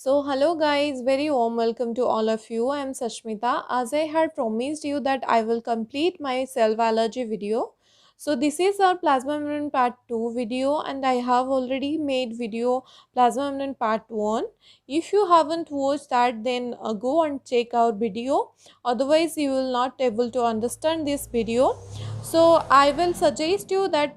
Hello guys, very warm welcome to all of you. I am Sashmita. As I had promised you that I will complete my self allergy video. So this is our plasma membrane part 2 video and I have already made video plasma membrane part 1. If you haven't watched that, then go and check our video. Otherwise you will not able to understand this video. So I will suggest you that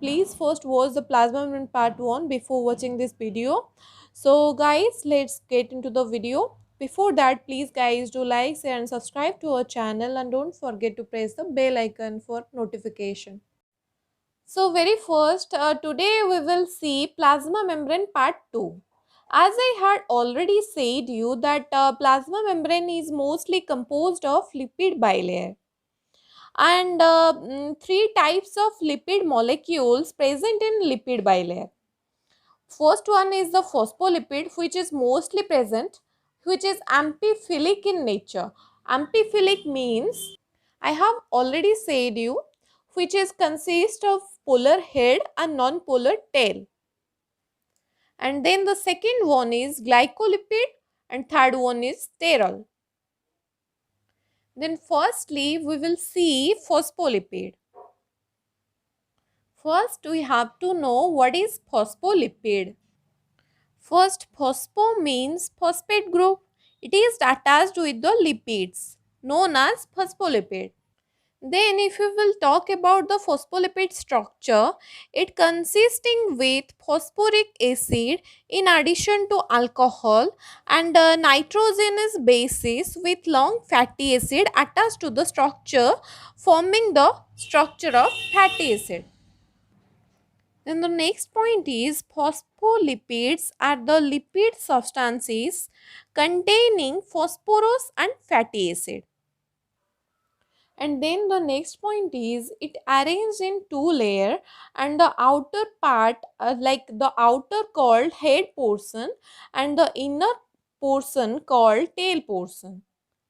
please first watch the plasma membrane part 1 before watching this video. So guys, let's get into the video. Before that, please guys do like, share and subscribe to our channel and don't forget to press the bell icon for notification. So very first, today we will see plasma membrane part 2. As I had already said you that plasma membrane is mostly composed of lipid bilayer and three types of lipid molecules present in lipid bilayer. First one is the phospholipid, which is mostly present, which is amphiphilic in nature. Amphiphilic means, I have already said you, which is consist of polar head and non-polar tail. And then the second one is glycolipid and third one is sterol. Then firstly we will see phospholipid. First we have to know what is phospholipid. First, phospho means phosphate group. It is attached with the lipids known as phospholipid. Then if we will talk about the phospholipid structure, it consisting with phosphoric acid in addition to alcohol and nitrogenous bases with long fatty acid attached to the structure, forming the structure of fatty acid. Then the next point is phospholipids are the lipid substances containing phosphorus and fatty acid. And then the next point is it arranged in two layer and the outer part like the outer called head portion and the inner portion called tail portion.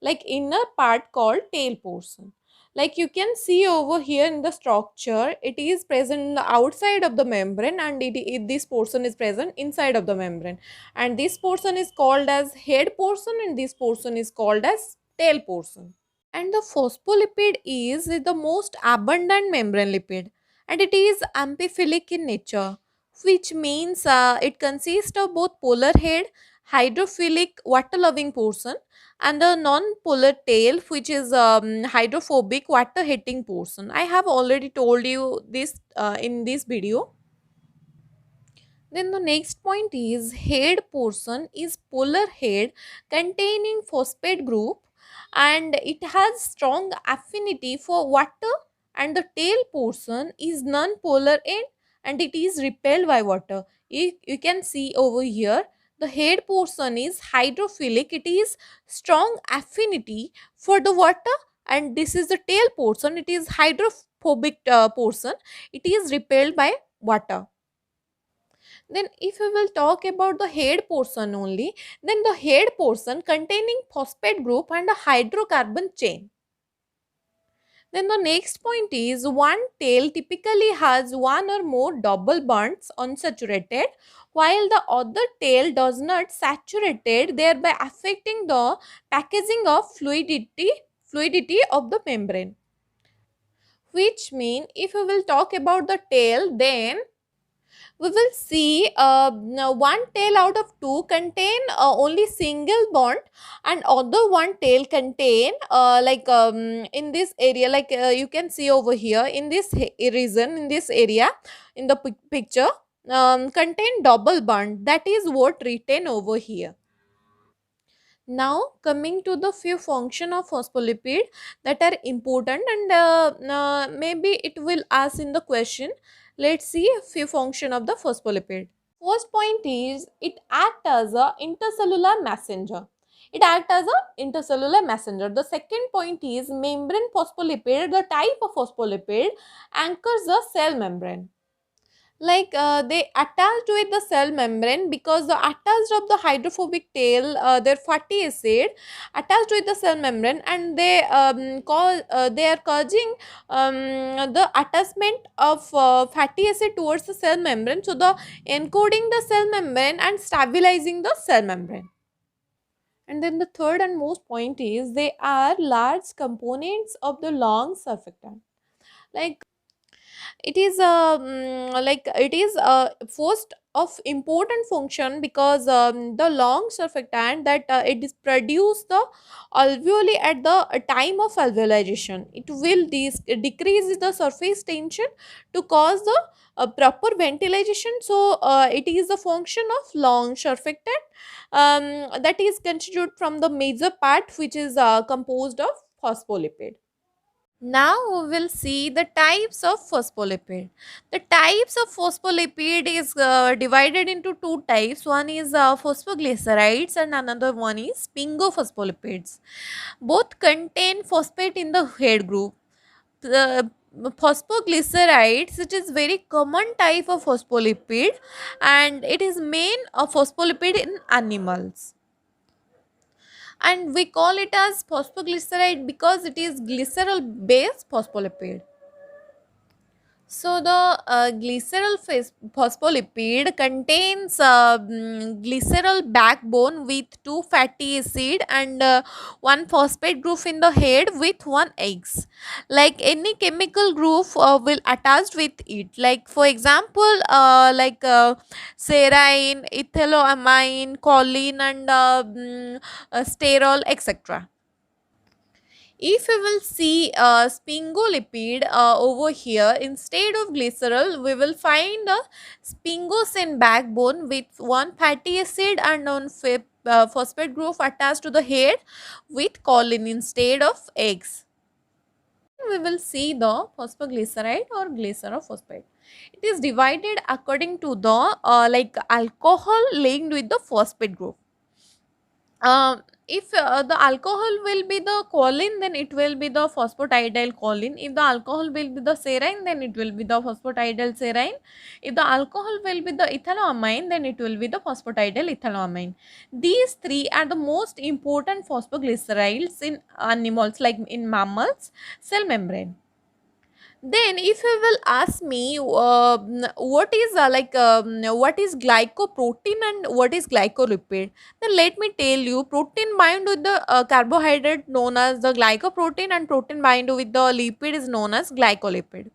Like inner part called tail portion. Like you can see over here in the structure, it is present in the outside of the membrane and this portion is present inside of the membrane. And this portion is called as head portion and this portion is called as tail portion. And the phospholipid is the most abundant membrane lipid and it is amphiphilic in nature, which means it consists of both polar head, hydrophilic water loving portion and the non-polar tail, which is hydrophobic water hating portion. I have already told you this in this video. Then the next point is head portion is polar head containing phosphate group and it has strong affinity for water, and the tail portion is non-polar end and it is repelled by water. You can see over here the head portion is hydrophilic, it is strong affinity for the water, and this is the tail portion, it is hydrophobic portion, it is repelled by water. Then if we will talk about the head portion only, then the head portion containing phosphate group and a hydrocarbon chain. Then the next point is one tail typically has one or more double bonds unsaturated while the other tail does not saturated, thereby affecting the packaging of fluidity of the membrane. Which mean if we will talk about the tail, then we will see now one tail out of two contain only single bond and other one tail contain in this area, like you can see over here in this region, in this area in the picture, contain double bond, that is what written over here. Now coming to the few function of phospholipid that are important and maybe it will ask in the question. Let's see a few function of the phospholipid. First point is it act as a intercellular messenger. It act as a intercellular messenger. The second point is membrane phospholipid. The type of phospholipid anchors the cell membrane. They attached with the cell membrane because the attached of the hydrophobic tail, their fatty acid attached with the cell membrane, and they are causing the attachment of fatty acid towards the cell membrane, so the encoding the cell membrane and stabilizing the cell membrane. And then the third and most point is they are large components of the long surfactant. Like it is a first of important function because the long surfactant that it is produce the alveoli at the time of alveolization, it will decrease the surface tension to cause the proper ventilation. So it is a function of long surfactant that is constituted from the major part which is composed of phospholipid. Now we will see the types of phospholipid. The types of phospholipid is divided into two types. One is phosphoglycerides and another one is sphingofospholipids. Both contain phosphate in the head group. The phosphoglycerides, it is very common type of phospholipid and it is main phospholipid in animals, and we call it as phosphoglyceride because it is glycerol based phospholipid. So the phospholipid contains glycerol backbone with two fatty acid and one phosphate group in the head with one eggs. Like any chemical group will attach with it. Like for example, serine, ethylamine, choline, and sterol, etc. If we will see sphingolipid over here, instead of glycerol, we will find a sphingosine backbone with one fatty acid and one phosphate group attached to the head with choline instead of eggs. We will see the phosphoglyceride or glycerophosphate. It is divided according to the alcohol linked with the phosphate group. If the alcohol will be the choline, then it will be the phosphatidyl choline. If the alcohol will be the serine, then it will be the phosphatidyl serine. If the alcohol will be the ethylamine, then it will be the phosphatidyl ethylamine. These three are the most important phosphoglycerides in animals, like in mammals cell membrane. Then if you will ask me what is glycoprotein and what is glycolipid, then let me tell you, protein bind with the carbohydrate known as the glycoprotein and protein bind with the lipid is known as glycolipid.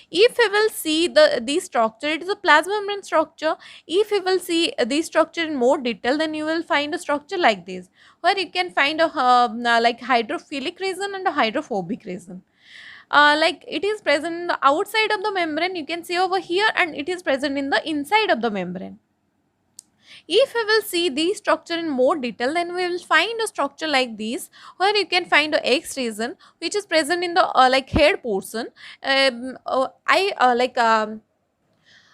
If we will see this structure, it is a plasma membrane structure. If you will see this structure in more detail, then you will find a structure like this, where you can find a hydrophilic region and a hydrophobic region. Like it is present in the outside of the membrane, you can see over here, and it is present in the inside of the membrane. If we will see the structure in more detail, then we will find a structure like this, where you can find a X region which is present in the head portion. I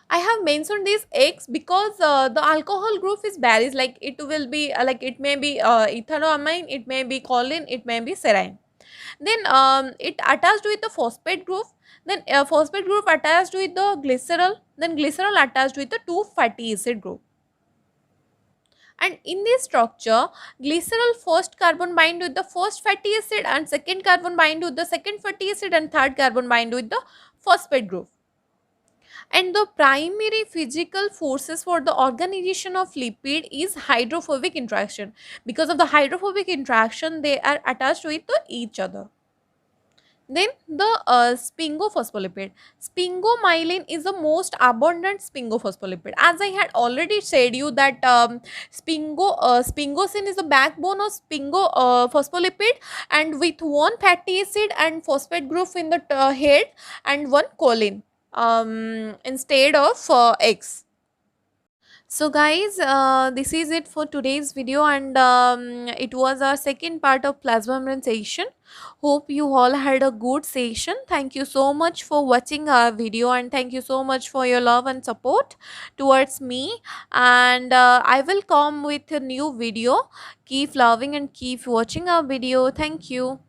have mentioned this X because the alcohol group is varies, like it will be it may be ethylamine, it may be choline, it may be serine. Then it attached with the phosphate group, then phosphate group attached with the glycerol, then glycerol attached with the two fatty acid group. And in this structure, glycerol first carbon bind with the first fatty acid and second carbon bind with the second fatty acid and third carbon bind with the phosphate group. And the primary physical forces for the organization of lipid is hydrophobic interaction. Because of the hydrophobic interaction, they are attached with each other. Then the sphingophospholipid. Sphingomyelin is the most abundant sphingophospholipid. As I had already said you that sphingosine is the backbone of sphingophospholipid, and with one fatty acid and phosphate group in the head and one choline instead of X. So guys, this is it for today's video, and it was our second part of plasma membrane session. Hope you all had a good session. Thank you so much for watching our video, and thank you so much for your love and support towards me. And I will come with a new video. Keep loving and keep watching our video. Thank you.